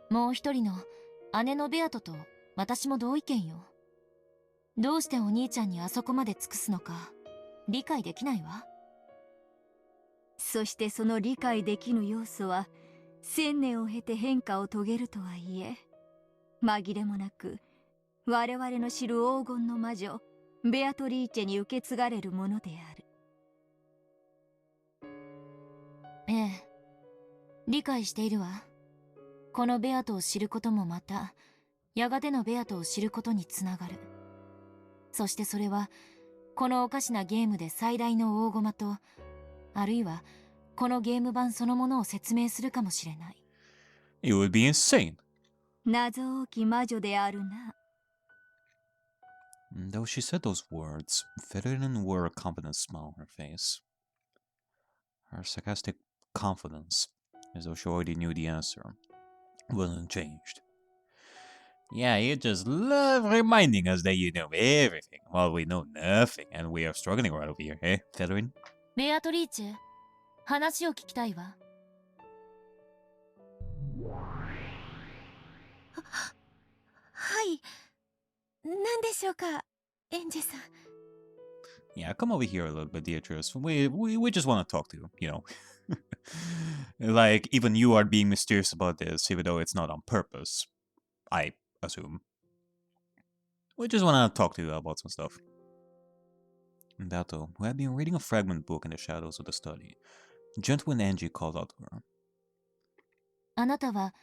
もう一人の姉のベアトと私も同意見よ。どうしてお兄ちゃんにあそこまで尽くすのか理解できないわ。そしてその理解できぬ要素は1000年を経て変化を遂げるとはいえ、紛れもなく我々の知る黄金の魔女ベアトリーチェに受け継がれるものである。ええ、理解しているわ。このベアトを知ることもまたやがてのベアトを知ることにつながる。そしてそれはこのおかしなゲームで最大の大駒と、あるいはこのゲーム版そのものを説明するかもしれない。 It would be insane. 謎多き魔女であるな。Though she said those words, Ferdinand wore a confident smile on her face. Her sarcastic confidence, as though she already knew the answer, wasn't changed. Yeah, you just love reminding us that you know everything, while we know nothing, and we are struggling right over here, eh, Federin? ベアトリーチェ、話を聞きたいわ。はい。何でしょうか、エンジェさん。 Yeah, come over here a little bit, Beatrice. We just want to talk to you, you know. Like, even you are being mysterious about this, even though it's not on purpose, I assume. We just want to talk to you about some stuff. Dato, who had been reading a fragment book in the shadows of the study, gentle and Angie called out to her. あなたは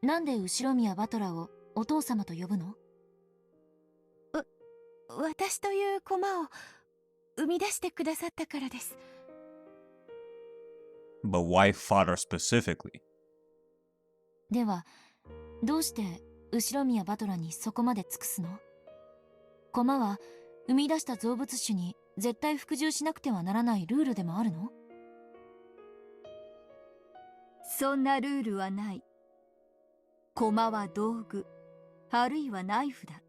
なんで後宮バトラをお父様と呼ぶの？私という駒を生み出してくださったからです。 But why father specifically? ではどうして後宮バトラにそこまで尽くすの？駒は生み出した造物種に絶対服従しなくてはならないルールでもあるの？そんなルールはない。駒は道具、あるいはナイフだ。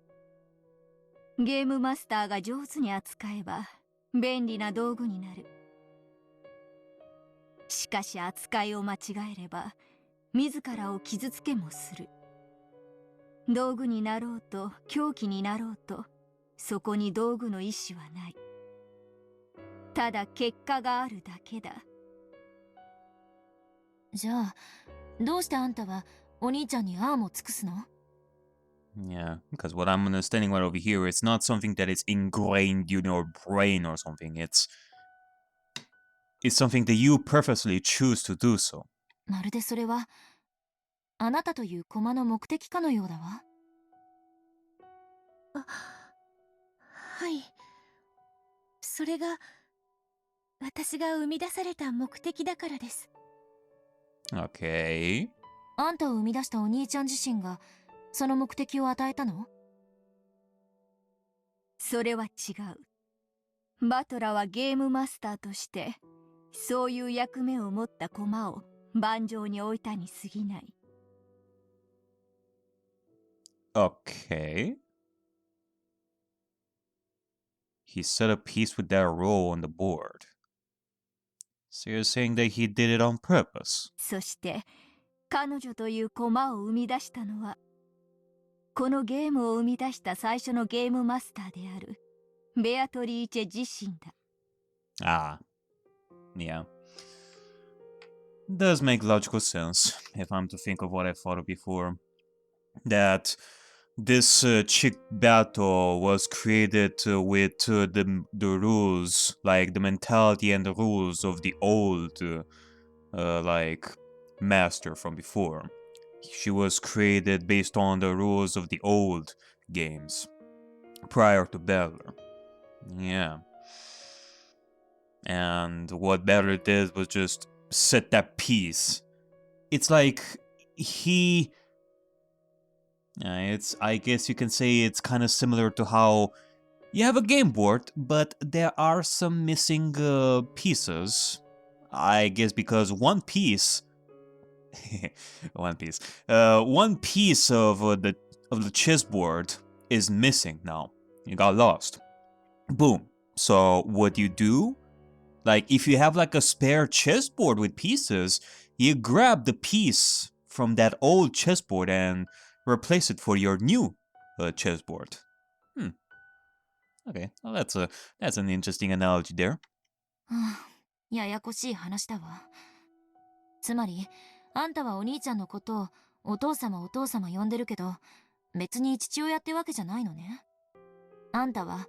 ゲームマスターが上手に扱えば便利な道具になる。しかし扱いを間違えれば自らを傷つけもする。道具になろうと凶器になろうと、そこに道具の意志はない。ただ結果があるだけだ。じゃあどうしてあんたはお兄ちゃんにアームを尽くすの？ Yeah, because what I'm understanding right over here, it's not something that is ingrained in your brain or something. It's something that you purposely choose to do so. まるでそれはあなたという駒の目的かのようだわ。はい。それが私が生み出された目的だからです。 Okay. あんたを生み出したお兄ちゃん自身がその目的を与えたの？それは違う。バトラはゲームマスターとしてそういう役目を持った駒を盤上に置いたに過ぎない。 Okay. He set a piece with that roll on the board. So you're saying that he did it on purpose? そして彼女という駒を生み出したのはこのゲームを生み出した最初のゲームマスターであるベアトリーチェ自身だ。 Ah. Yeah. Does make logical sense, if I'm to think of what I thought of before. That this chick battle was created with the rules, like the mentality and the rules of the old, like, master from before. She was created based on the rules of the old games, prior to Battler. Yeah. And what Battler did was just set that piece. It's like he... I guess you can say it's kind of similar to how you have a game board, but there are some missing pieces. I guess because one piece one piece of the chessboard is missing now. You got lost. Boom. So what you do? Like if you have like a spare chessboard with pieces, you grab the piece from that old chessboard and replace it for your new chessboard. Okay, well, that's an interesting analogy there. ややこしい話だわ。つまり、あんたはお兄ちゃんのことをお父様お父様呼んでるけど、別に父親ってわけじゃないのね。あんたは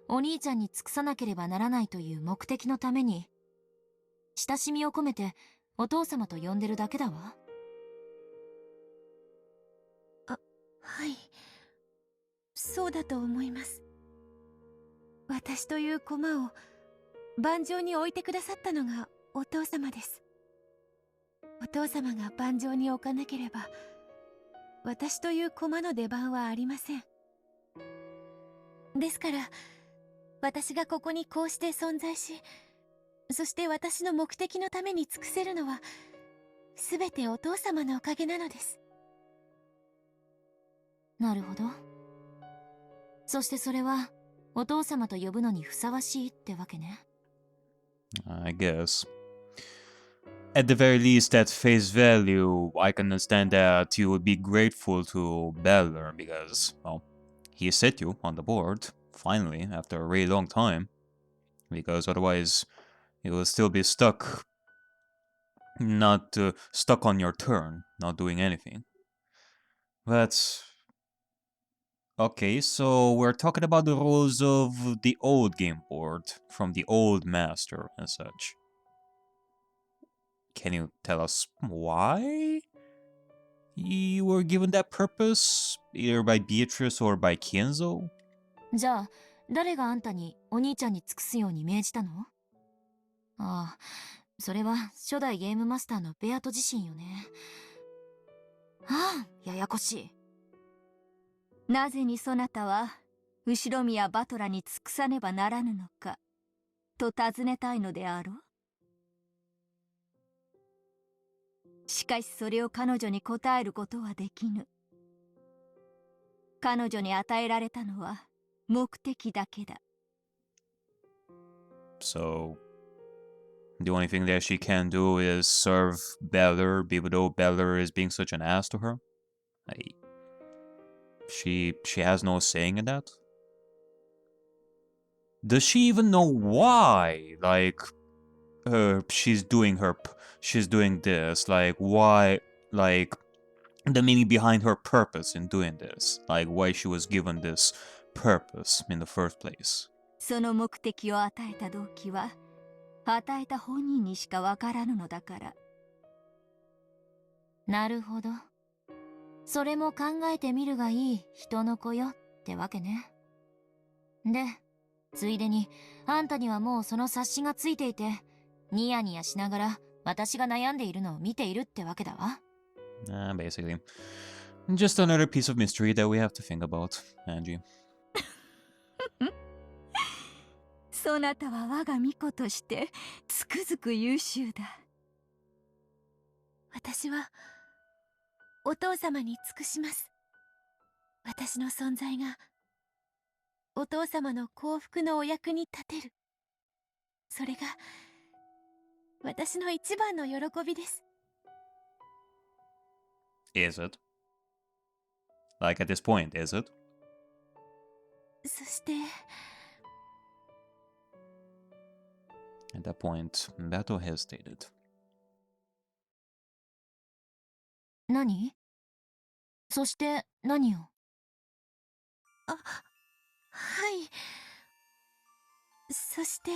お兄ちゃんに尽くさなければならないという目的のために、親しみを込めてお父様と呼んでるだけだわ。はい。そうだと思います。私という駒を盤上に置いてくださったのがお父様です。お父様が盤上に置かなければ、私という駒の出番はありません。ですから、私がここにこうして存在し、そして私の目的のために尽くせるのは、すべてお父様のおかげなのです。なるほど。そしてそれはお父様と呼ぶのにふさわしいってわけね。I guess. At the very least, at face value, I can understand that you would be grateful to Beller because, well, he set you on the board, finally, after a really long time. Because otherwise, you will still be stuck, not stuck on your turn, not doing anything. But, okay, so we're talking about the rules of the old game board, from the old master and such. Can you tell us why you were given that purpose, either by Beatrice or by Kienzo? じゃあ、誰があんたにお兄ちゃんに尽くすように命じたの？ああ、それは初代ゲームマスターのベアト自身よね。ああ、ややこしい。なぜにそなたは後ろ宮バトラに尽くさねばならぬのかと尋ねたいのであろう。しかしそれを彼女に答えることはできぬ。彼女に与えられたのは目的だけだ。So, the only thing that she can do is serve Beller, even though Beller is being such an ass to her? Like, she has no saying in that? Does she even know why? Like, she's doing this, like, why, like, the meaning behind her purpose in doing this, like, why she was given this purpose in the first place. その目的を与えた動機は与えた本人にしかわからぬのだから。なるほど。それも考えてみるがいい人の子よってわけね。で、ついでにあんたにはもうその察しがついていて、ニヤニヤしながら私が悩んでいるのを見ているってわけだわ。Basically. Just another piece of mystery that we have to think about, Angie. そなたは我が巫女としてつくづく優秀だ。私はお父様に尽くします。私の存在がお父様の幸福のお役に立てる。それが私の一番の喜びです。Is it? Like at this point, is it? そして、At that point, Bato hesitated. 何？そして何を？はい。そして、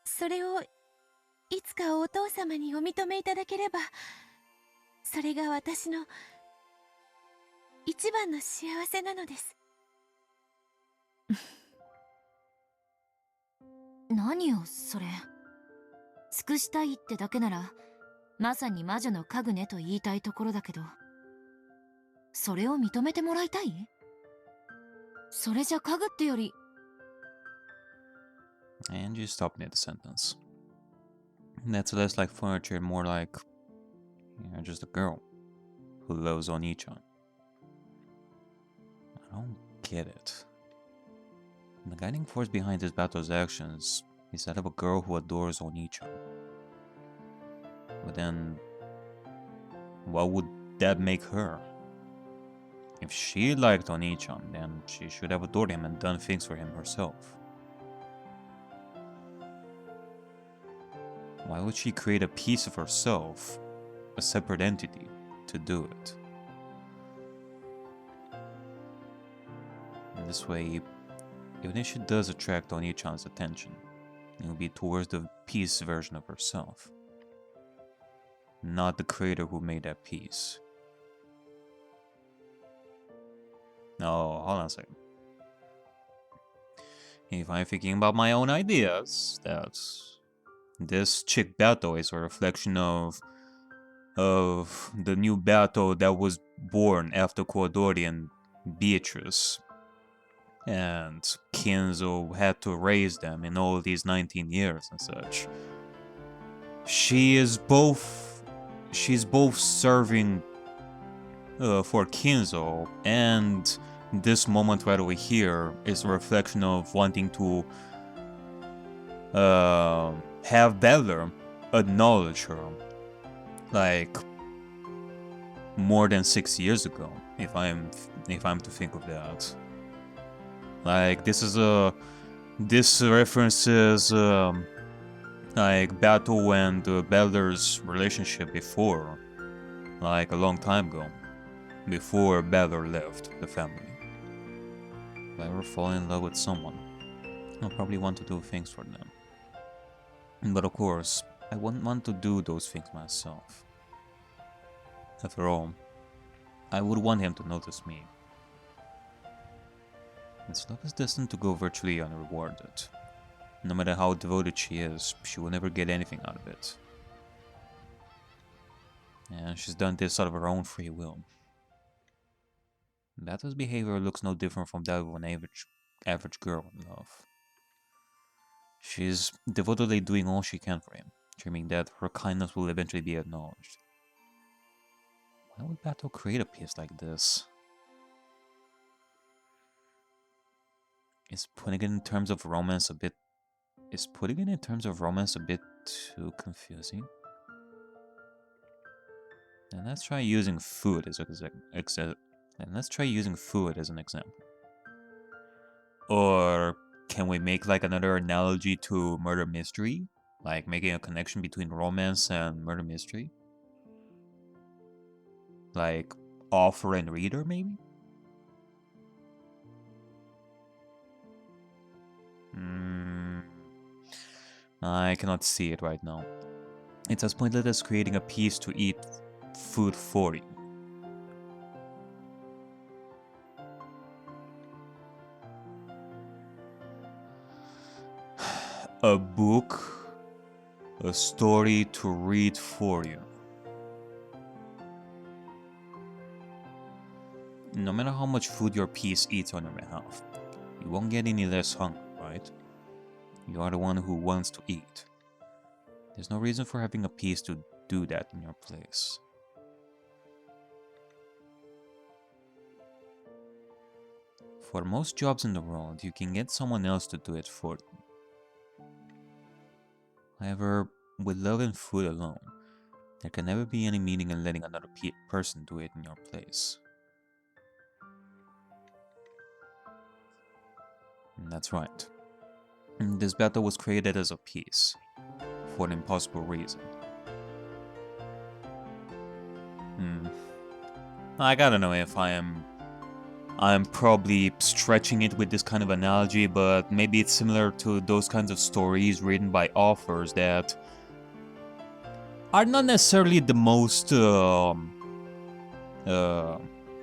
それをいつかお父様にお認めいただければ、それが私の一番の幸せなのです。何よそれ。尽くしたいってだけならまさに魔女の家具ねと言いたいところだけど、それを認めてもらいたい？それじゃ家具ってより。 And you stopped near the sentence. That's less like furniture, more like you're just a girl who loves Oni-chan. I don't get it. The guiding force behind this battle's actions is that of a girl who adores Oni-chan. But then, what would that make her? If she liked Oni-chan, then she should have adored him and done things for him herself. Why would she create a piece of herself, a separate entity, to do it? In this way, even if she does attract Oni-chan's attention, it will be towards the piece version of herself, not the creator who made that piece. No, hold on a second. If I'm thinking about my own ideas, that this chick battle is a reflection of the new battle that was born after Koodori and Beatrice. And Kinzo had to raise them in all these 19 years and such. She's both serving for Kinzo, and this moment right over here is a reflection of wanting to have Beller acknowledge her, like more than 6 years ago, if I'm to think of that. Like this references like Battle and Beller's relationship before, like a long time ago, before Beller left the family. If I ever fall in love with someone, I'll probably want to do things for them. But of course, I wouldn't want to do those things myself. After all, I would want him to notice me. This love is destined to go virtually unrewarded. No matter how devoted she is, she will never get anything out of it. And she's done this out of her own free will. Bato's behavior looks no different from that of an average girl in love. She's devotedly doing all she can for him, dreaming that her kindness will eventually be acknowledged. Why would Bato create a piece like this? Is putting it in terms of romance a bit too confusing? And let's try using food as an example. Or can we make like another analogy to murder mystery? Like making a connection between romance and murder mystery? Like author and reader, maybe? I cannot see it right now. It's as pointless as creating a piece to eat food for you. A book, a story to read for you. No matter how much food your piece eats on your behalf, you won't get any less hungry, right? You are the one who wants to eat. There's no reason for having a piece to do that in your place. For most jobs in the world, you can get someone else to do it for you. However, with love and food alone, there can never be any meaning in letting another person do it in your place. And that's right. This battle was created as a piece, for an impossible reason. I gotta know if I'm probably stretching it with this kind of analogy, but maybe it's similar to those kinds of stories written by authors that are not necessarily the most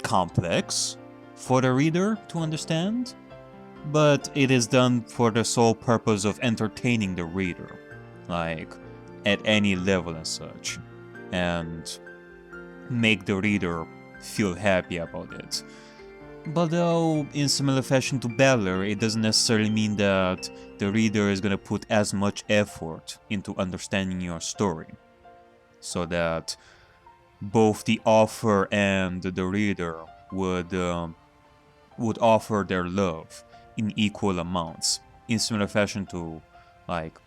complex for the reader to understand, but it is done for the sole purpose of entertaining the reader, like at any level and such, and make the reader feel happy about it. But though, in similar fashion to Beller, it doesn't necessarily mean that the reader is gonna put as much effort into understanding your story, so that both the author and the reader would offer their love in equal amounts, in similar fashion to, like,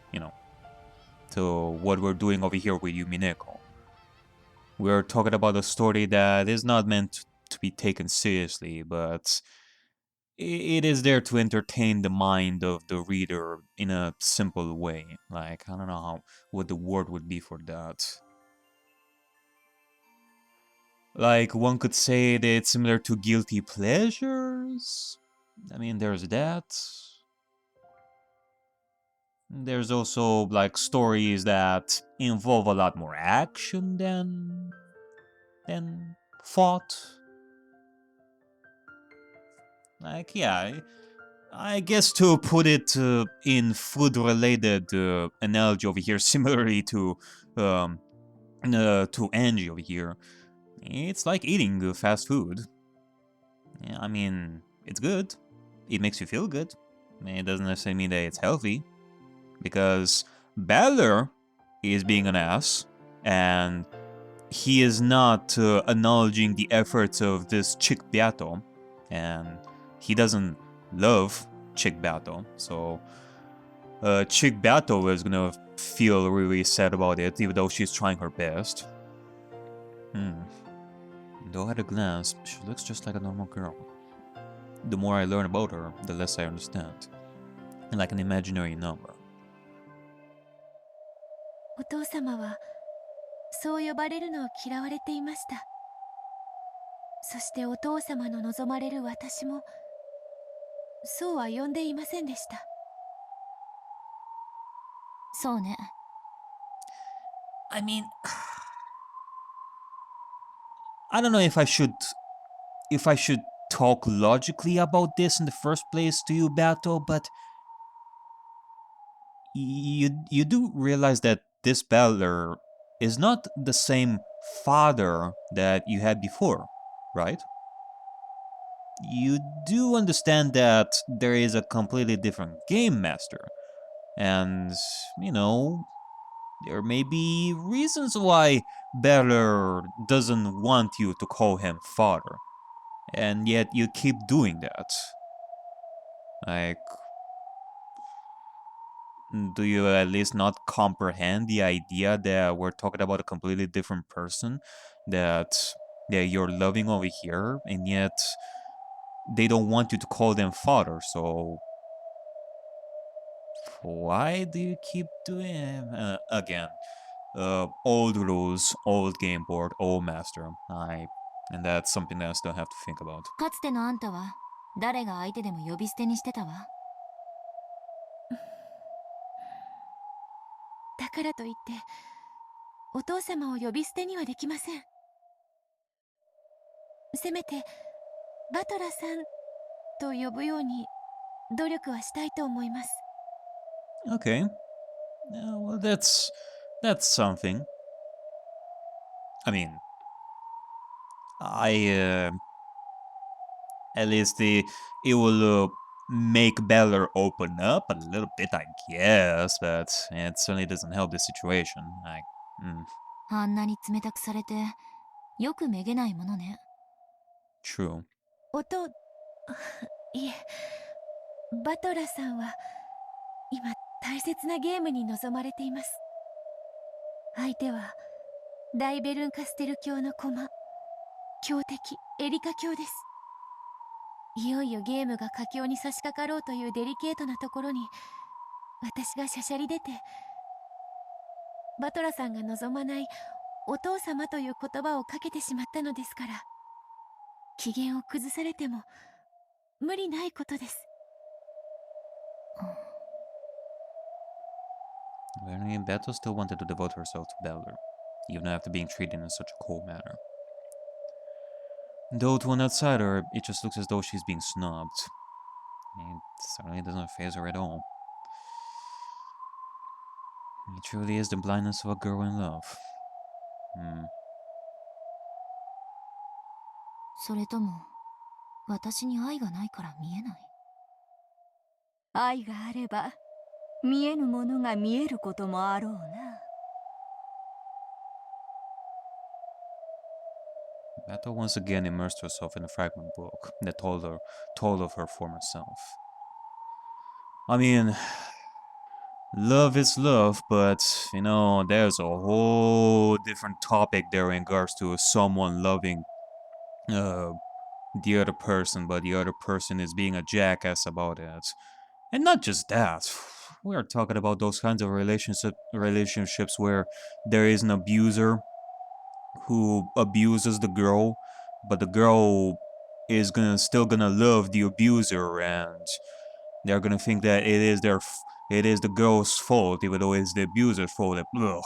to what we're doing over here with Umineko. we're talking about a story that is not meant to be taken seriously, but it is there to entertain the mind of the reader in a simple way. Like, I don't know what the word would be for that. Like, one could say that it's similar to guilty pleasures. I mean, there's that. There's also, like, stories that involve a lot more action than thought. Like, yeah, I guess to put it in food-related analogy over here, similarly to Angie over here, it's like eating fast food. Yeah, I mean, it's good. It makes you feel good. It doesn't necessarily mean that it's healthy, because Balor is being an ass, and he is not acknowledging the efforts of this Chick Beato, and he doesn't love Chick Beato, so Chick Beato is gonna feel really sad about it, even though she's trying her best. Though at a glance, she looks just like a normal girl. The more I learn about her, the less I understand. Like an imaginary number. お父様はそう呼ばれるのを嫌われていました。そしてお父様の望まれる私もそうは呼んでいませんでした。そうね。I mean, I don't know if I should talk logically about this in the first place to you, Bato, but you do realize that this Balor is not the same father that you had before, right? You do understand that there is a completely different game master, and you know, there may be reasons why Balor doesn't want you to call him father, and yet you keep doing that. Like, do you at least not comprehend the idea that we're talking about a completely different person that you're loving over here, and yet they don't want you to call them father, so why do you keep doing it? Again, old rules, old game board, old master. And that's something that I still have to think about. かつてのあんたは誰が相手でも呼び捨てにしてたわ。だからといってお父様を呼び捨てにはできません。せめてバトラさんと呼ぶように努力はしたいと思います。 Okay. Well, that's something. I mean, at least it will make Balor open up a little bit, I guess, but it certainly doesn't help the situation. あんなに冷たくされてよくめげないものね。 True. いえ、バトラさんは今大切なゲームに臨まれています。相手は大ベルンカステル教の駒、強敵エリカ教です。いよいよゲームが佳境に差し掛かろうというデリケートなところに私がしゃしゃり出て、バトラさんが望まないお父様という言葉をかけてしまったのですから、機嫌を崩されても無理ないことです。Apparently, Beto still wanted to devote herself to Balor, even after being treated in such a cold manner. Though to an outsider, it just looks as though she's being snubbed. It certainly doesn't faze her at all. It truly is the blindness of a girl in love. それとも私に愛がないから見えない。愛があれば見えぬものが見えることもあろうな。Beto once again immersed herself in a fragment book that told of her former self. I mean, love is love, but, you know, there's a whole different topic there in regards to someone loving the other person, but the other person is being a jackass about it. And not just that. We are talking about those kinds of relationships where there is an abuser who abuses the girl, but the girl is still gonna love the abuser, and they're gonna think that it is the girl's fault, even though it's the abuser's fault. Ugh,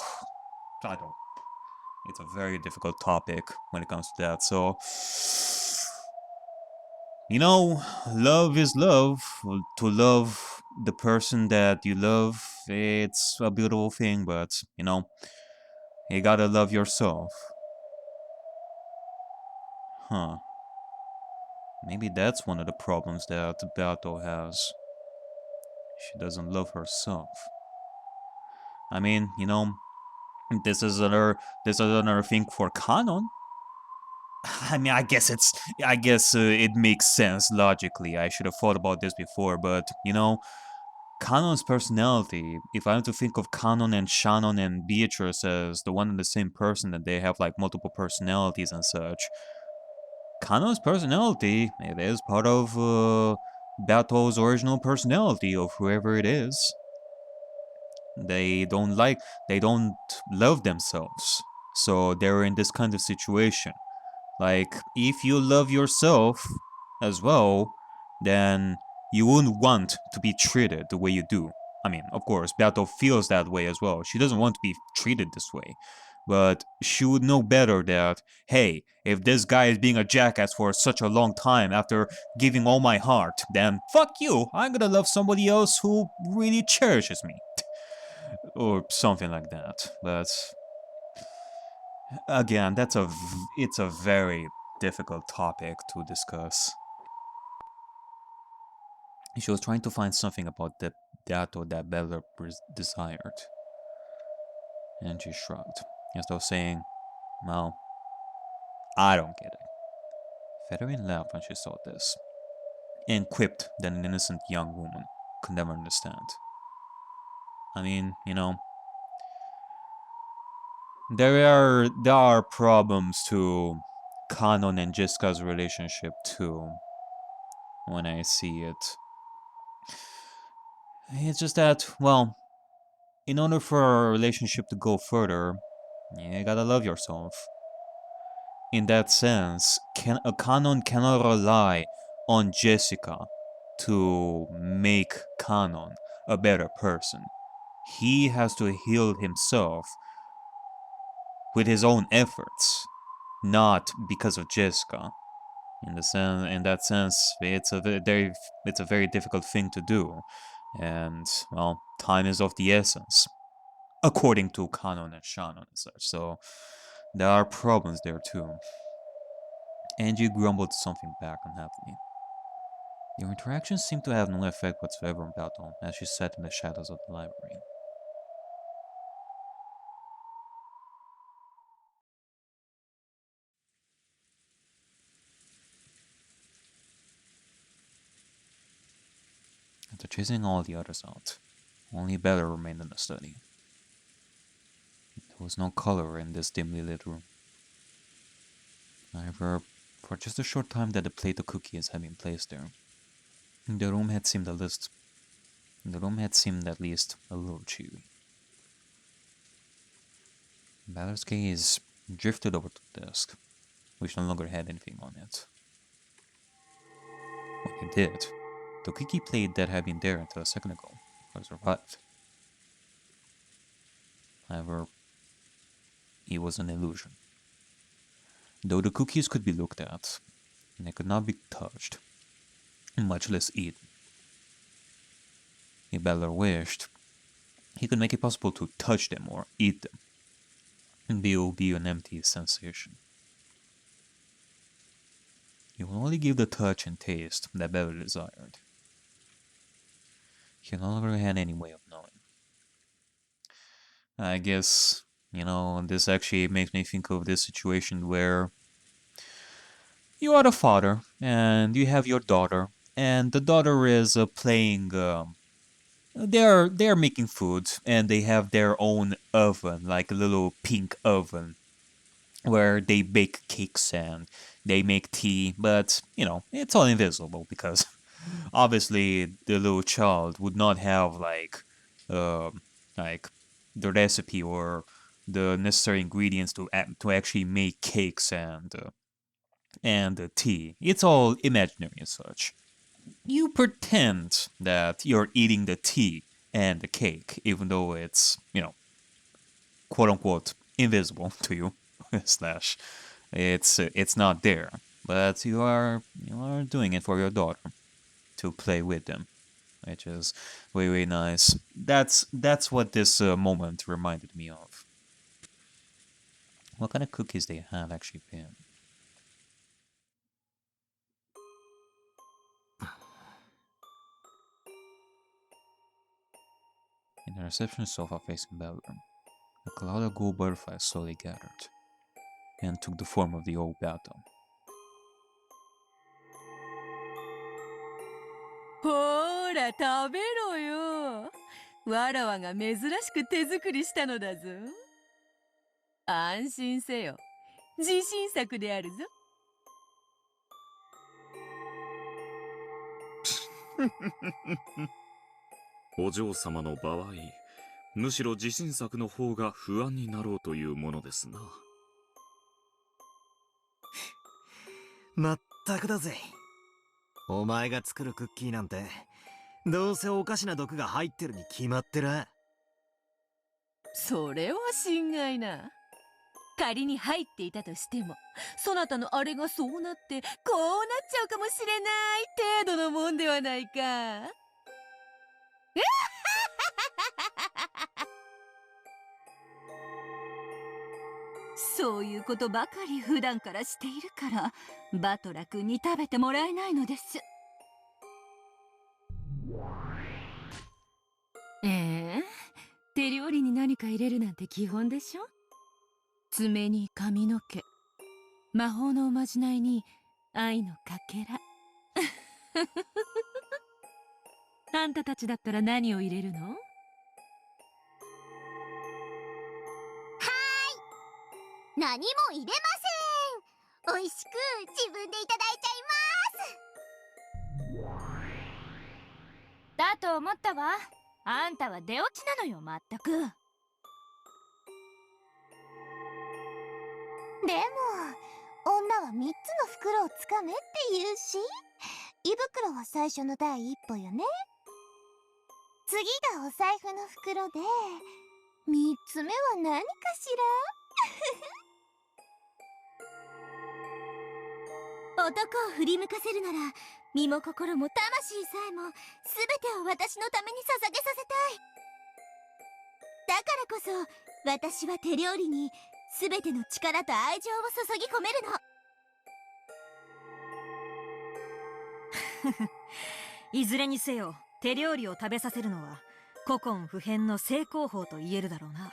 I don't. It's a very difficult topic when it comes to that. So, you know, love is love. To love the person that you love, it's a beautiful thing, but, you know, you gotta love yourself. Huh. Maybe that's one of the problems that Beato has. She doesn't love herself. I mean, you know, this is another thing for canon. I mean, I guess it makes sense logically. I should have thought about this before, but you know, Kanon's personality, if I have to think of Kanon and Shannon and Beatrice as the one and the same person, that they have like multiple personalities and such, Kanon's personality, it is part of Bato's original personality of whoever it is. They don't love themselves. So they're in this kind of situation. Like, if you love yourself as well, then you wouldn't want to be treated the way you do. I mean, of course, Beato feels that way as well. She doesn't want to be treated this way. But she would know better that, hey, if this guy is being a jackass for such a long time after giving all my heart, then fuck you, I'm gonna love somebody else who really cherishes me. Or something like that. But again, it's a very difficult topic to discuss. She was trying to find something about that or that Bella desired. And she shrugged, as though saying, well, I don't get it. Federine laughed when she saw this, and quipped that an innocent young woman could never understand. I mean, you know, there are problems to Kanon and Jiska's relationship too, when I see it. It's just that, well, in order for our relationship to go further, you gotta love yourself. In that sense, a Kanon cannot rely on Jessica to make Kanon a better person. He has to heal himself with his own efforts, not because of Jessica. In that sense, it's a very difficult thing to do, and well, time is of the essence, according to Kanon and Shannon and such. So there are problems there too. Angie grumbled something back unhappily. Their interactions seemed to have no effect whatsoever on Balton as she sat in the shadows of the library. After chasing all the others out, only Bella remained in the study. There was no color in this dimly lit room. However, for just a short time that the plate of cookies had been placed there, the room had seemed at least a little cheery. Bella's gaze drifted over to the desk, which no longer had anything on it. When it did, the cookie plate that had been there until a second ago was revived. However, it was an illusion. Though the cookies could be looked at, they could not be touched, much less eaten. If Bella wished, he could make it possible to touch them or eat them, and they will be an empty sensation. He will only give the touch and taste that Bella desired. He no longer had any way of knowing. I guess, you know, this actually makes me think of this situation where you are the father, and you have your daughter, and the daughter is playing they're making food, and they have their own oven, like a little pink oven, where they bake cakes and they make tea. But it's all invisible because obviously the little child would not have uh, like the recipe or the necessary ingredients to actually make cakes and tea. It's all imaginary and such. You pretend that you're eating the tea and the cake, even though it's, quote unquote, invisible to you, slash, it's not there. But you are doing it for your daughter to play with them, which is way way nice. That's what this moment reminded me of. What kind of cookies they have actually been? In the reception sofa facing bedroom, a cloud of gold butterflies slowly gathered and took the form of the old battle. ほーら食べろよ。わらわが珍しく手作りしたのだぞ。安心せよ。自信作であるぞ。お嬢様の場合、むしろ自信作の方が不安になろうというものですな。まったくだぜ。お前が作るクッキーなんて、どうせおかしな毒が入ってるに決まってら。それは心外な。仮に入っていたとしても、そなたのあれがそうなってこうなっちゃうかもしれない程度のもんではないか。そういうことばかり普段からしているからバトラ君に食べてもらえないのです。手料理に何か入れるなんて基本でしょ。爪に髪の毛、魔法のおまじないに愛のかけら。あんたたちだったら何を入れるの？何も入れません。美味しく自分でいただいちゃいます。だと思ったわ。あんたは出落ちなのよ、まったく。でも女は3つの袋をつかめって言うし、胃袋は最初の第一歩よね。次がお財布の袋で、3つ目は何かしら。男を振り向かせるなら、身も心も魂さえも全てを私のために捧げさせたい。だからこそ私は手料理に全ての力と愛情を注ぎ込めるの。いずれにせよ手料理を食べさせるのは古今不変の正攻法と言えるだろうな。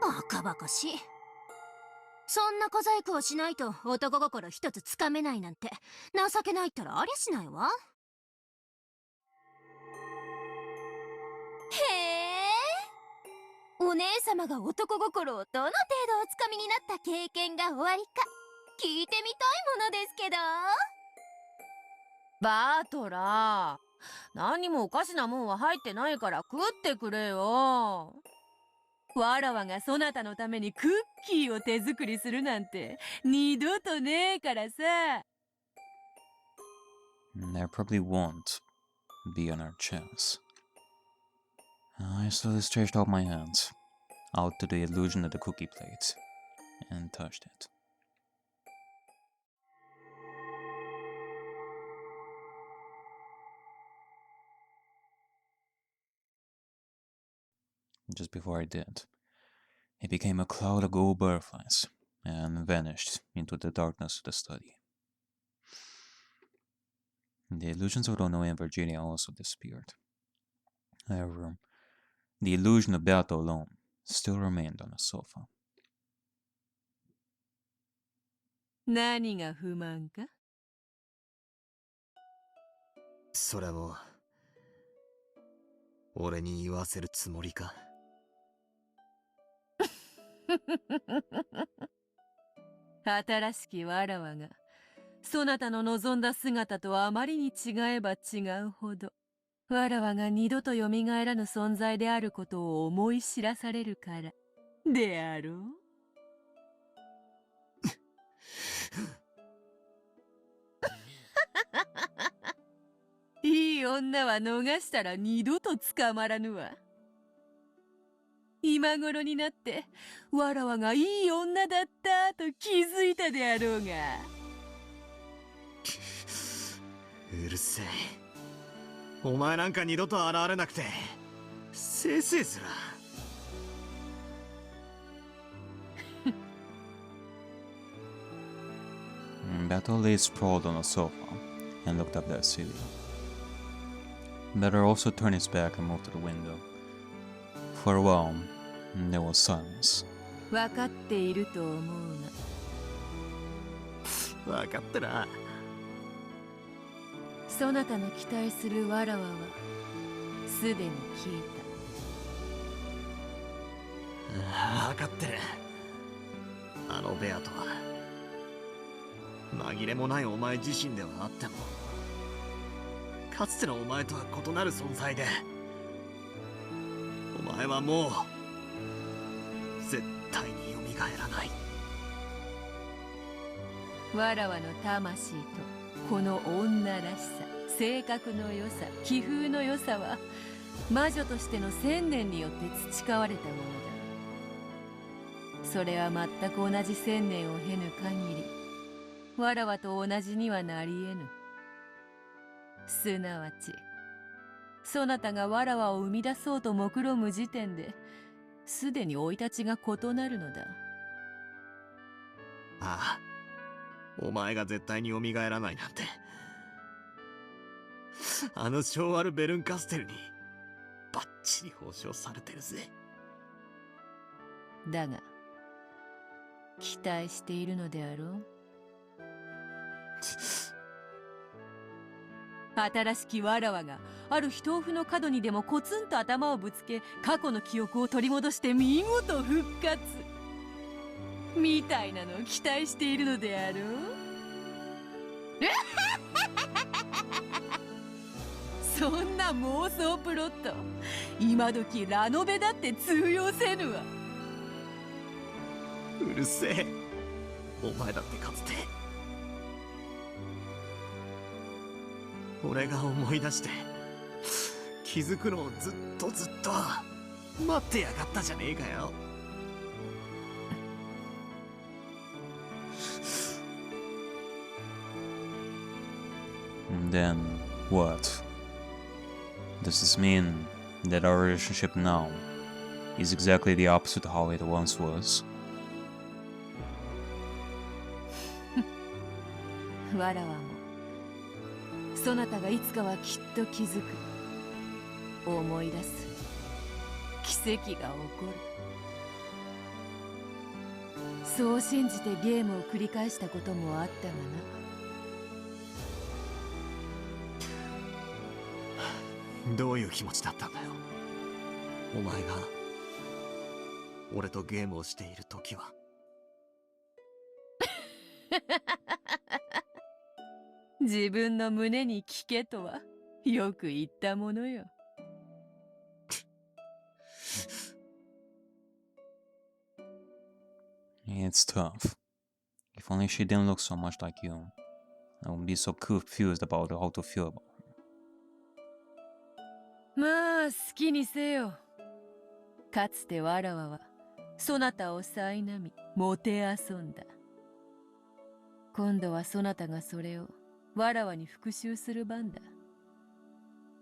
バカバカしい。そんな小細工をしないと男心一つつかめないなんて情けないったらありゃしないわ。へえ、お姉様が男心をどの程度おつかみになった経験がおありか聞いてみたいものですけど。バートラー、何もおかしなもんは入ってないから食ってくれよ。わらわがそなたのためにクッキーを手作りするなんて二度とねえからさ。There probably won't be another chance. I slowly stretched out my hands out to the illusion of the cookie plate and touched it. Just before I did, it became a cloud of gold butterflies and vanished into the darkness of the study. The illusions of Rono and Virginia also disappeared. However, the illusion of Beato alone still remained on the sofa. 何が不満か？それも俺に言わせるつもりか？新しきわらわがそなたの望んだ姿とあまりに違えば違うほど、わらわが二度とよみがえらぬ存在であることを思い知らされるからであろう。いい女は逃したら二度と捕まらぬわ。今頃になってわらわがいい女だったと気づいたであろうが。うるせえ。お前なんか二度と現れなくてせいせいすら。Battle lay sprawled on a sofa and looked up at Celia. Better also turned his back and moved to the window. For a while, there was silence. 分かっていると思う分かってな。そなたの期待するわらわはすでに消分かってる。あのベアとは紛れもないお前自身ではあっても、かつてのお前とは異なる存在で、お前はもう絶対に蘇らない。えた。わらわの魂とこの女らしさ、性格の良さ、気風の良さは魔女としての千年によって培われたものだ。それは全く同じ千年を経ぬ限りわらわと同じにはなり得ぬ。すなわちそなたがわらわを生み出そうと目論む時点ですでに生い立ちが異なるのだ。ああ、お前が絶対に蘇らないなんて、あのショーワル・ベルンカステルにバッチリ保証されてるぜ。だが期待しているのであろう。新しきわらわがある豆腐の角にでもコツンと頭をぶつけ、過去の記憶を取り戻して見事復活みたいなのを期待しているのであろう。そんな妄想プロット今時ラノベだって通用せぬわ。うるせえ。お前だってかつて俺が思い出して気づくのをずっと待ってやがったじゃねえかよ。And then what? Does this mean that our relationship now is exactly the opposite of how it once was? わらわもそなたがいつかはきっと気づく、思い出す、奇跡が起こる。そう信じてゲームを繰り返したこともあったがな。どういう気持ちだったんだよ、お前が俺とゲームをしている時は。自分の胸に聞けとはよく言ったものよ。It's tough. If only she didn't look so much like you, I wouldn't be so confused about how to feel about her. まあ好きにせよ。かつてわらわはそなたを苛みもて遊んだ。今度はそなたがそれをわらわに復讐する番だ。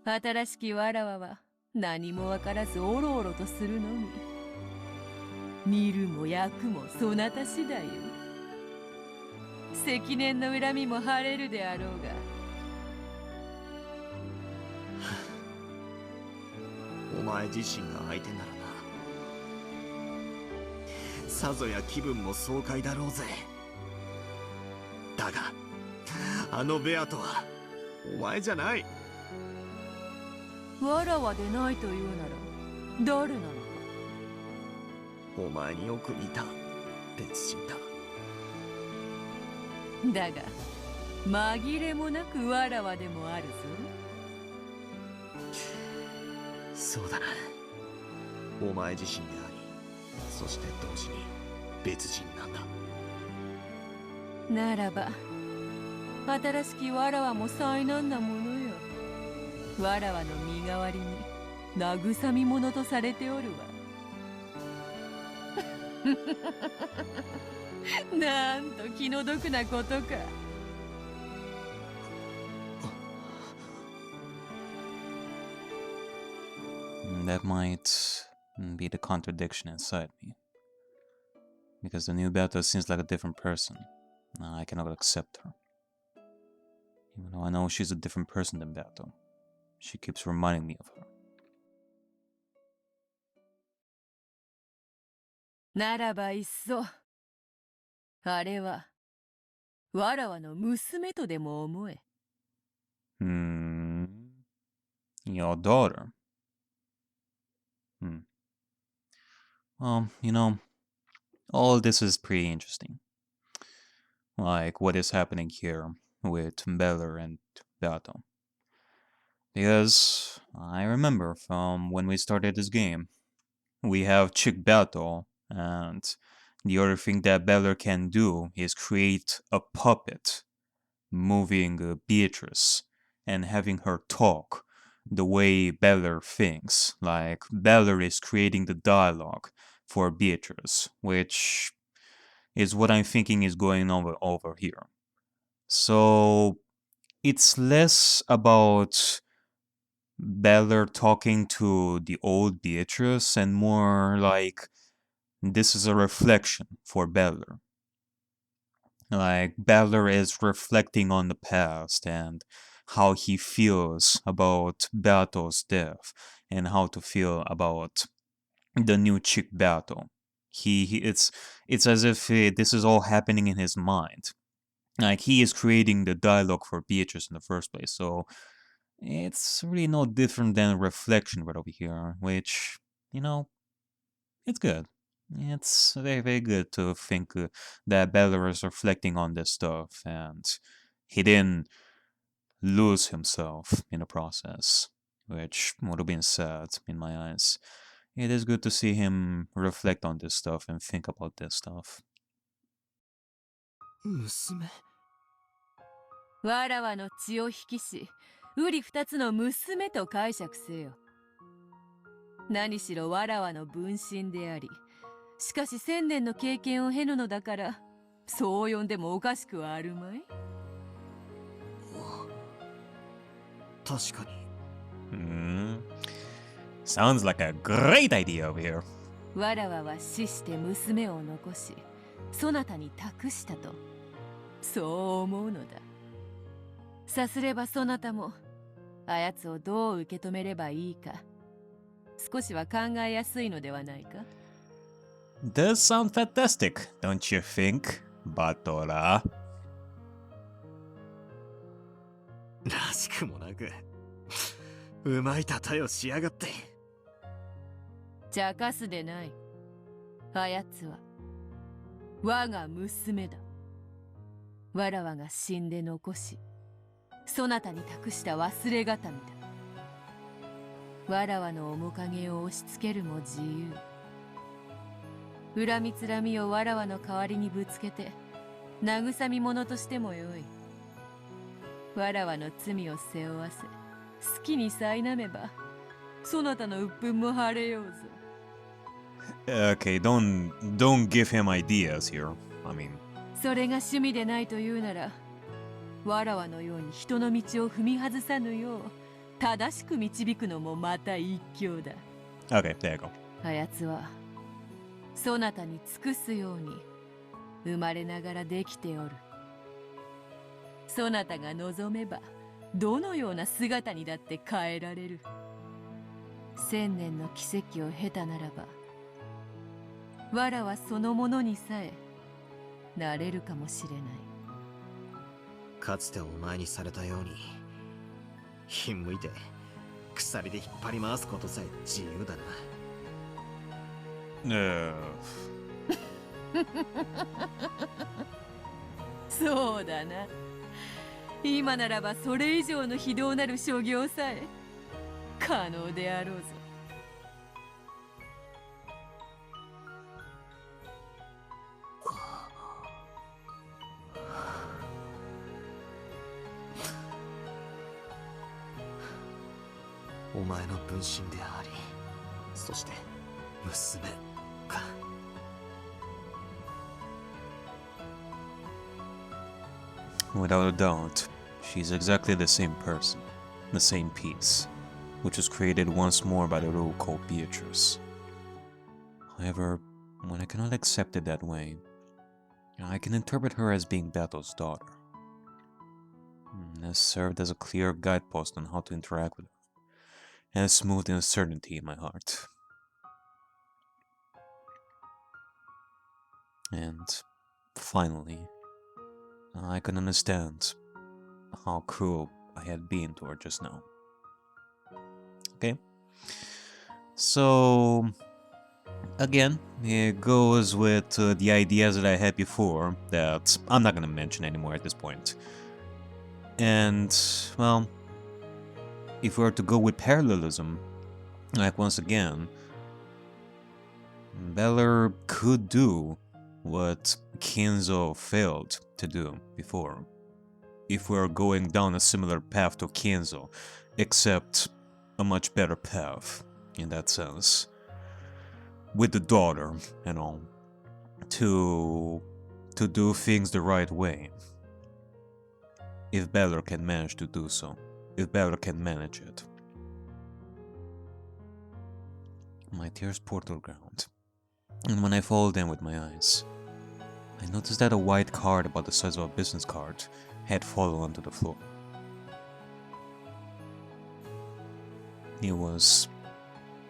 新しきわらわは何もわからずおろおろとするのみ。見るも焼くもそなた次第よ。積年の恨みも晴れるであろうが。お前自身が相手ならな、さぞや気分も爽快だろうぜ。だがあのベアとはお前じゃない。わらわでないというなら誰なのか。お前によく似た別人だ。だが紛れもなくわらわでもあるぞ。そうだな。お前自身であり、そして同時に別人なんだ。ならば新しきわらわも災難なものよ。わらわの身代わりに慰み者とされておるわ。なんと気の毒なことか。That might be the contradiction inside me. Because the new Beato seems like a different person. I cannot accept her. Even though I know she's a different person than Beato. She keeps reminding me of her. ならばいっそあれはわらわの娘とでも思え。Your daughter. You know, all this is pretty interesting. Like what is happening here with Beller and Beato. Because I remember from when we started this game, we have Chick Beato, and the other thing that Beller can do is create a puppet, moving Beatrice, and having her talk the way Beller thinks. Like, Beller is creating the dialogue for Beatrice, which is what I'm thinking is going on over here. So, it's less about Beller talking to the old Beatrice and more like this is a reflection for Beller. Like, Beller is reflecting on the past and how he feels about Beato's death and how to feel about the new chick Beato. It's as if this is all happening in his mind. Like, he is creating the dialogue for Beatrice in the first place, so it's really no different than reflection right over here, which, you know, it's good. It's very, very good to think that Beller is reflecting on this stuff and he didn't lose himself in the process, which would have been sad in my eyes. It is good to see him reflect on this stuff and think about this stuff. 娘。わらわの血を引きしうり二つの娘と解釈せよ。何しろわらわの分身であり、しかし1000年の経験を経ぬのだからそう呼んでもおかしくはあるまい。確かに。Sounds like a great idea over here. わらわは死して娘を残しそなたに託したとそう思うのだ。さすればそなたもあやつをどう受け止めればいいか少しは考えやすいのではないか。 Does sound fantastic, don't you think, Batora? らしくもなくうまい例えをしやがって。茶化すでない。あやつは我が娘だ。わらわが死んで残しそなたに託した忘れがたみだ。わらわの面影を押し付けるも自由。恨みつらみをわらわの代わりにぶつけて慰み者としてもよい。わらわの罪を背負わせ好きに苛めばそなたの鬱憤も晴れようぞ。Okay, don't give him ideas here. I mean, それが趣味でないというならわらわのように人の道を踏み外さぬよう正しく導くのもまた一興だ。 okay, there you go. あやつはそなたに尽くすように生まれながらできておる。そなたが望めばどのような姿にだって変えられる。1000年の奇跡を経たならばわらはそのものにさえなれるかもしれない。かつてお前にされたようにひんむいて鎖で引っ張り回すことさえ自由だな。そうだな。今ならばそれ以上の非道なる所業さえ可能であろうぞ。お前の分身であり、そして娘か。Without a doubt, she's exactly the same person, the same piece, which was created once more by the rule called Beatrice. However, when I cannot accept it that way, I can interpret her as being Bato's daughter. This served as a clear guidepost on how to interact with her, and smoothed the uncertainty in my heart. And finally, I can understand how cruel I had been to her just now. Okay? So, again, it goes with the ideas that I had before that I'm not gonna mention anymore at this point. And, well, if we were to go with parallelism, like once again, Beller could do what Kinzo failed to do before. If we are going down a similar path to Kinzo, except a much better path in that sense. With the daughter and all. To do things the right way. If Beller can manage to do so. If Beller can manage it. My tears poured to the ground. And when I followed them with my eyes, I noticed that a white card about the size of a business card had fallen onto the floor. It was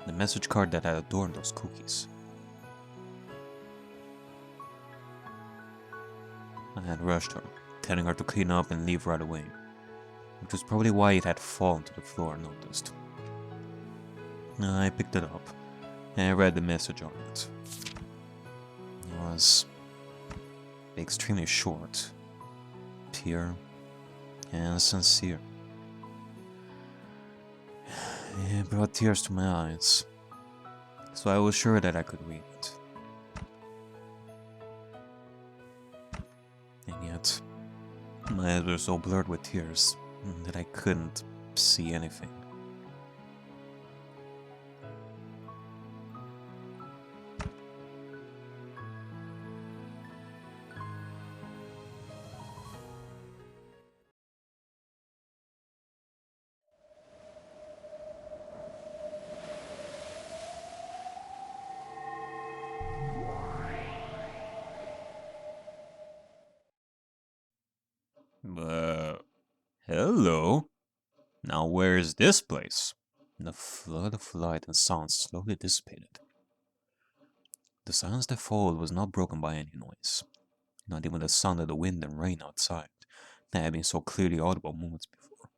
the message card that had adorned those cookies. I had rushed her, telling her to clean up and leave right away, which was probably why it had fallen to the floor unnoticed. I picked it up and read the message on it. It was extremely short, pure, and sincere. It brought tears to my eyes, so I was sure that I could read it. And yet, my eyes were so blurred with tears that I couldn't see anything. Hello? Now where is this place? The flood of light and sound slowly dissipated. The silence that followed was not broken by any noise, not even the sound of the wind and rain outside that had been so clearly audible moments before.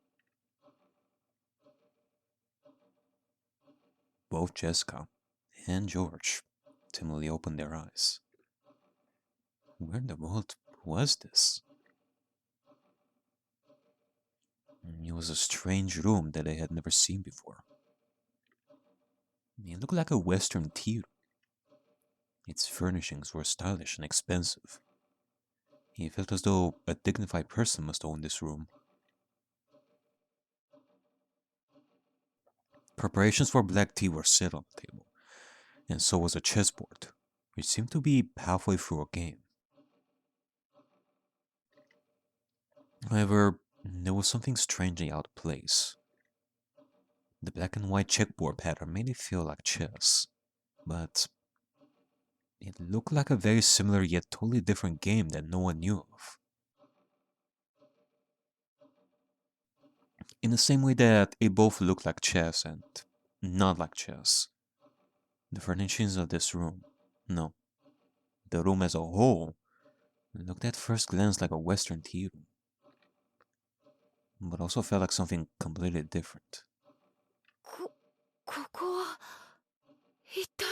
Both Jessica and George timidly opened their eyes. Where in the world was this? It was a strange room that they had never seen before. It looked like a Western tea room. Its furnishings were stylish and expensive. It felt as though a dignified person must own this room. Preparations for black tea were set on the table, and so was a chessboard, which seemed to be halfway through a game. However, there was something strangely out of place. The black and white checkboard pattern made it feel like chess, but it looked like a very similar yet totally different game that no one knew of. In the same way that it both looked like chess and not like chess. The furnishings of this room, no, the room as a whole, looked at first glance like a Western tea room, but also felt like something completely different. ここは一体。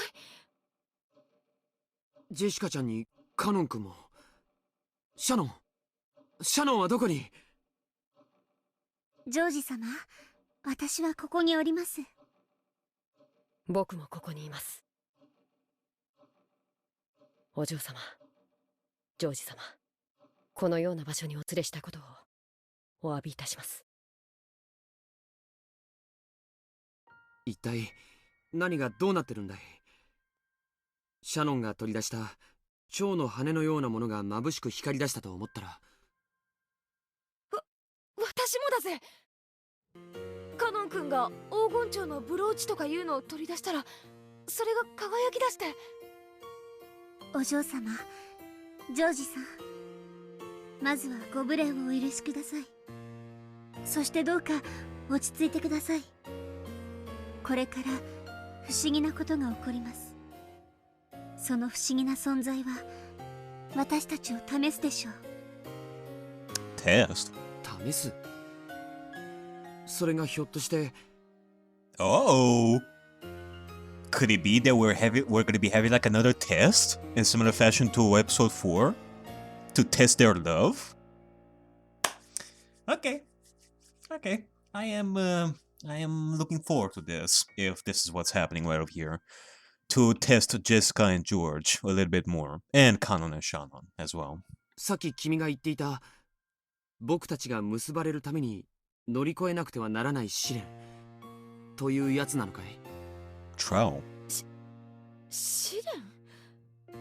ジェシカちゃんにカノン君も。シャノンはどこに？ジョージ様、私はここにおります。僕もここにいます。お嬢様、ジョージ様、このような場所にお連れしたことをお詫びいたします。一体何がどうなってるんだい？シャノンが取り出した蝶の羽のようなものが眩しく光り出したと思ったら。私もだぜ。カノン君が黄金蝶のブローチとかいうのを取り出したら、それが輝き出して。お嬢様、ジョージさん、まずはご無礼をお許しください。そしてどうか落ち着いてください。これから不思議なことが起こります。その不思議な存在は私たちを試すでしょう。Test? 試す？それがひょっとして。 Oh! Could it be that we're gonna be having like another test in similar fashion to episode 4? To test their love? Okay. I am looking forward to this, if this is what's happening right over here. To test Jessica and George a little bit more. And Kanon and Shannon as well. さっき君が言っていた、僕たちが結ばれるために乗り越えなくてはならない試練というやつなのかい？ Trial? 試練？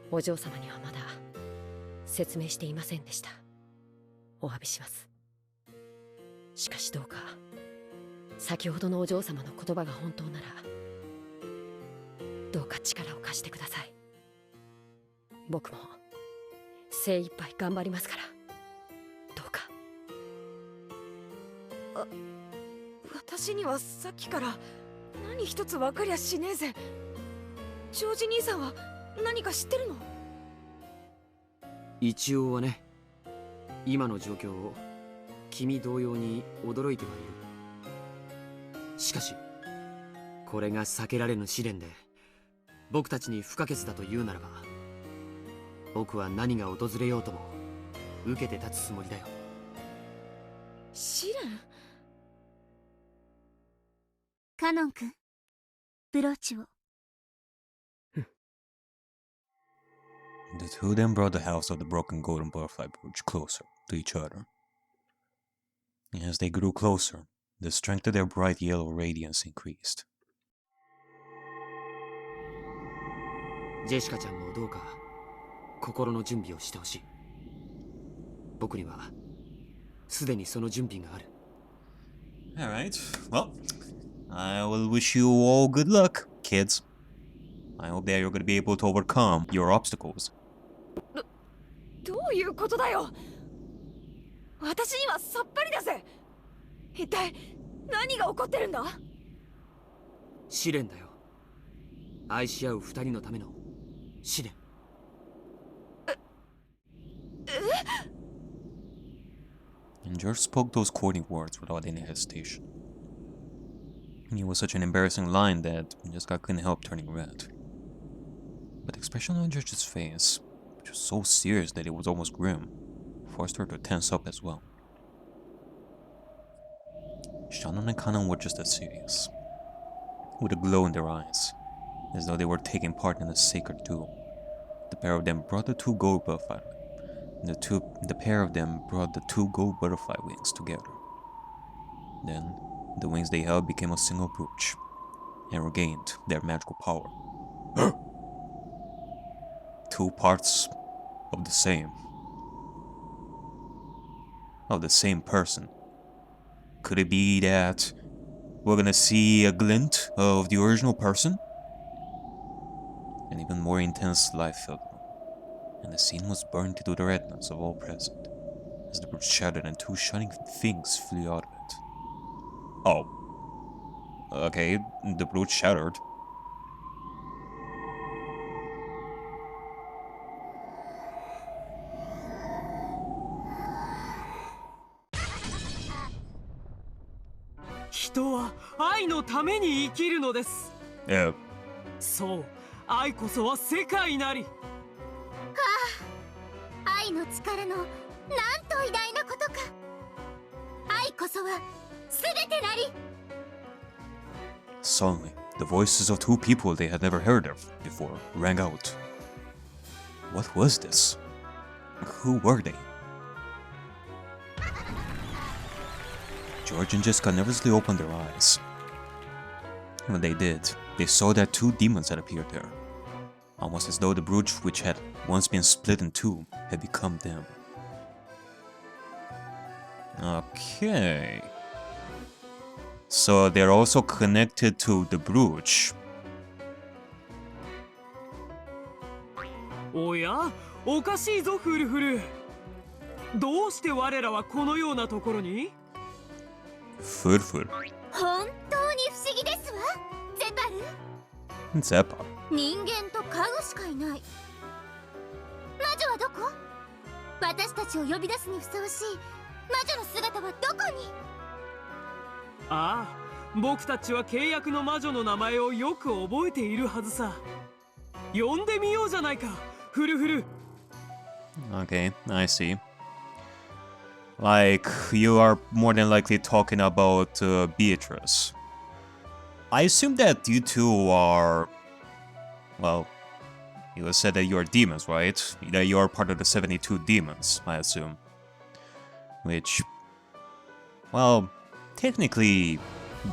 お嬢様にはまだ説明していませんでした。お詫びします。しかしどうか、先ほどのお嬢様の言葉が本当なら、どうか力を貸してください。僕も精一杯頑張りますから、どうか。私にはさっきから何一つ分かりゃしねえぜ。ジョージ兄さんは何か知ってるの？一応はね。今の状況を君同様に驚いてはいる。しかしこれが避けられぬ試練で僕たちに不可欠だというならば、僕は何が訪れようとも受けて立つつもりだよ。試練？カノン君、ブローチを。The two then brought the house of the broken golden butterfly brooch closer to each other. As they grew closer, the strength of their bright yellow radiance increased. ジェシカちゃんもどうか心の準備をしてほしい。僕にはすでにその準備がある。Alright, well, I will wish you all good luck, kids. I hope that you're going to be able to overcome your obstacles. どういうことだよ。私にはさっぱりだぜ。一体何が起こってるんだ？試練だよ。愛し合う二人のための試練。And George spoke those courting words without any hesitation. It was such an embarrassing line that Jessica couldn't help turning red. But the expression on George's face, which was so serious that it was almost grim, forced her to tense up as well. Shannon and Kanon were just as serious, with a glow in their eyes, as though they were taking part in a sacred duel. The pair of them brought the two gold butterfly wings together. Then, the wings they held became a single brooch, and regained their magical power. Two parts of the same person. Could it be that we're gonna see a glint of the original person? An even more intense light filled the room, and the scene was burned into the retinas of all present, as the brooch shattered and two shining things flew out of it. Oh. Okay, the brooch shattered. 人は愛のために生きるのです。 Yeah. そう、愛こそは世界なり。愛の力のなんと偉大なことか。愛こそは全てなり。 Suddenly, the voices of two people they had never heard of before rang out. What was this? Who were they? George and Jessica nervously opened their eyes. When they did, they saw that two demons had appeared there, almost as though the brooch which had once been split in two had become them. Okay. So they're also connected to the brooch. おや、おかしいぞフルフル。どうして我らはこのようなところに？ Furfur. 本当に不思議ですわ、ゼパル。 Zeppa. 人間と家具しかいない。魔女はどこ？私たちを呼び出すにふさわしい魔女の姿はどこに？ああ、僕たちは契約の魔女の名前をよく覚えているはずさ。呼んでみようじゃないか、フルフル。 Okay, I see. Like, you are more than likely talking about Beatrice. I assume that you two are... Well, you said that you are demons, right? That you are part of the 72 demons, I assume. Which... Well, technically,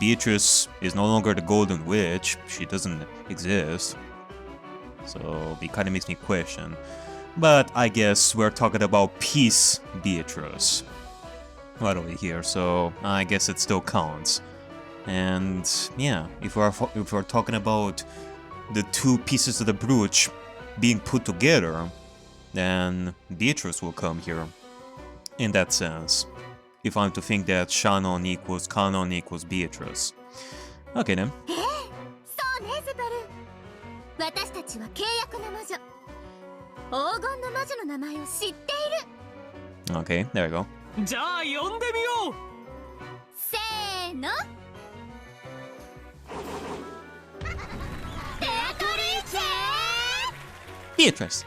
Beatrice is no longer the Golden Witch. She doesn't exist. So, it kind of makes me question. But I guess we're talking about Peace Beatrice right over here, so I guess it still counts. And yeah, if we're talking about the two pieces of the brooch being put together, then Beatrice will come here in that sense. If I'm to think that Shannon equals Canon equals Beatrice. Okay then. そうね、ゼパル。私たちは契約の魔女。黄金の魔女の名前を知っている。 Okay, there we go. じゃあ呼んでみよう。せーの。ベアトリーチェ Beatrice!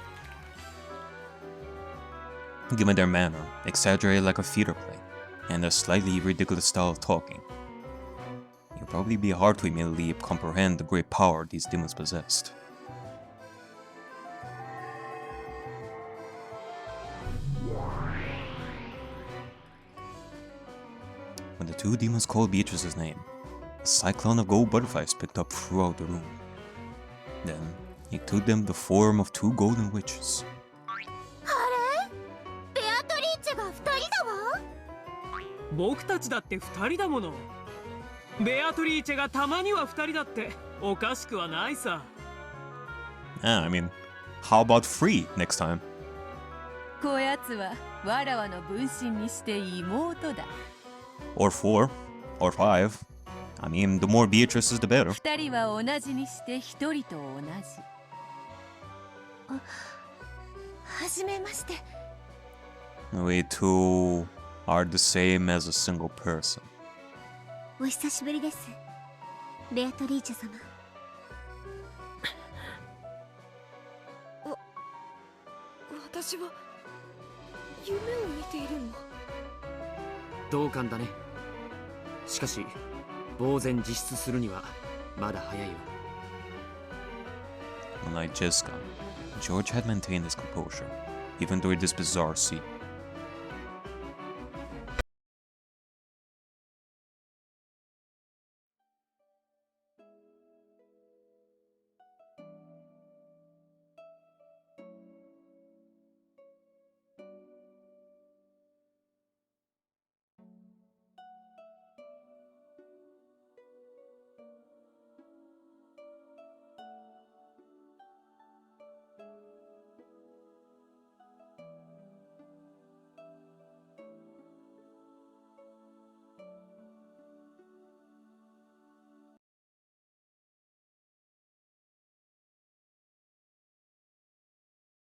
Given their manner, exaggerated like a theater play, and their slightly ridiculous style of talking, it would probably be hard to immediately comprehend the great power these demons possessed. When the two demons called Beatrice's name, a cyclone of gold butterflies picked up throughout the room. Then, it took them the form of two golden witches. あれ？ベアトリーチェが2人だわ。僕たちだって2人だもの。ベアトリーチェがたまには2人だっておかしくはないさ。I mean, how about three next time? こやつはわらわの分身にして妹だ。 Or four, or five. I mean, the more Beatrices, the better. 二人は同じにして一人と同じ。はじめまして。We two are the same as a single person. お久しぶりです、ベアトリーチェ様。私は夢を見ているの？同感だね。しかし呆然自失するにはまだ早いよ。 Unlike Jessica, George had maintained his composure, even during this bizarre scene.